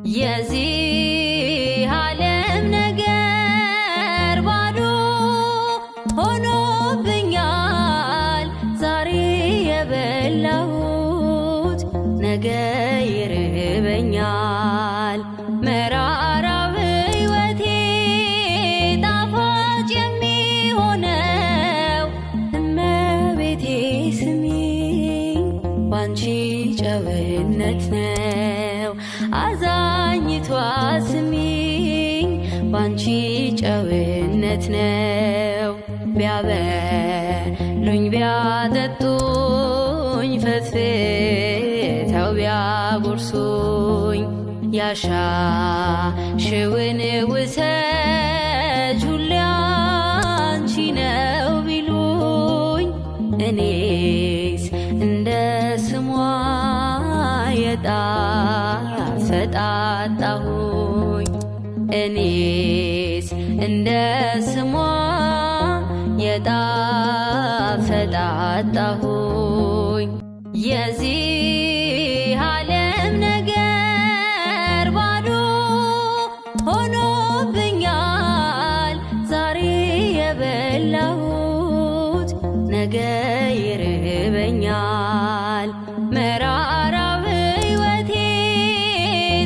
የዚህ ዓለም ነገር ባዶ ሆኖብኛል። ዛሬ የበላሁት ነገ ይርበኛል። መራራው ሕይወቴ ጣፋጭ የሚሆነው እመቤቴ ስሚኝ ባንቺ ጨውነት ነው። አዛኝቷ ስሚኝ ባንቺ ጨውነት ነው። ቢያበሉኝ ቢያጠጡኝ ፈትፍተው ቢያጎርሱኝ ያሻሽውን ውሰጅ ሁሌ አንቺ ነው ቢሉኝ እኔስ እንደ ስሟ የጣፈጣጣሁኝ እኔስ እንደ ስሟ የጣፈጣጣሁኝ የዚህ ዓለም ነገር ባዶ ሆኖብኛል። ዛሬ የበላሁት ነገ ይርበኛል። መራራው ሕይወቴ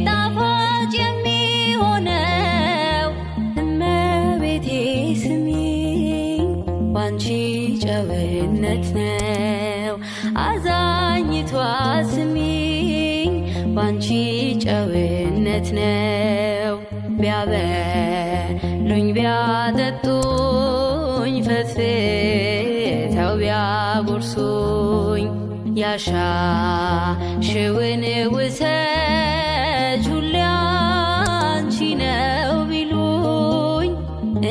ጣፋጭ የሚሆነው እመቤቴ ስሚኝ ባንቺ ጨውነት ነው። አዛኝቷ ስሚኝ ባንቺ ጨውነት ነው። ቢያበሉኝ ቢያጠጡኝ ፈትፍተው ቢያጎርሱኝ ያሻሽውን ውሰጅ ሁሌ አንቺ ነው ቢሉኝ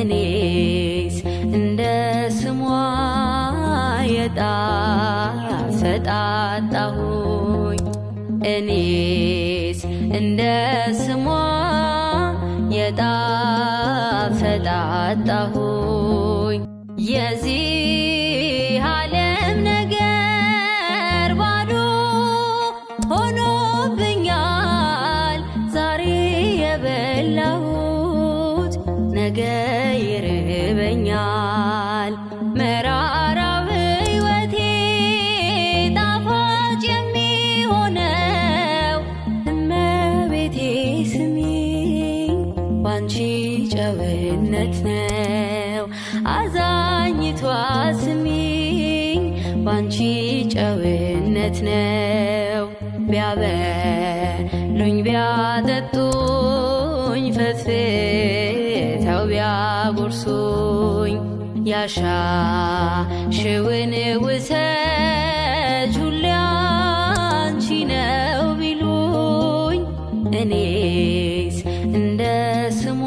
እኔስ እንደ ስሟ የጣፈጣጣሁኝ እኔስ እንደ ስሟ የጣፈጣጣሁኝ የዚህ ዓለም ነገር ባዶ ሆኖብኛል። ዛሬ የበላሁት ነገ ይርበኛል። መራራው ሕይወቴ ጣፋጭ የሚሆነው እመቤቴ ስሚኝ ባንቺ ጨውነት ነው። አዛኝቷ ስሚኝ ባንቺ ጨውነት ነው። ቢያበሉኝ ቢያጠጡኝ ፈትፍተው ቢያጎርሱኝ ያሻሽውን ውሰጅ ሁሌ አንቺ ነው ቢሉኝ እኔስ እንደ ስሟ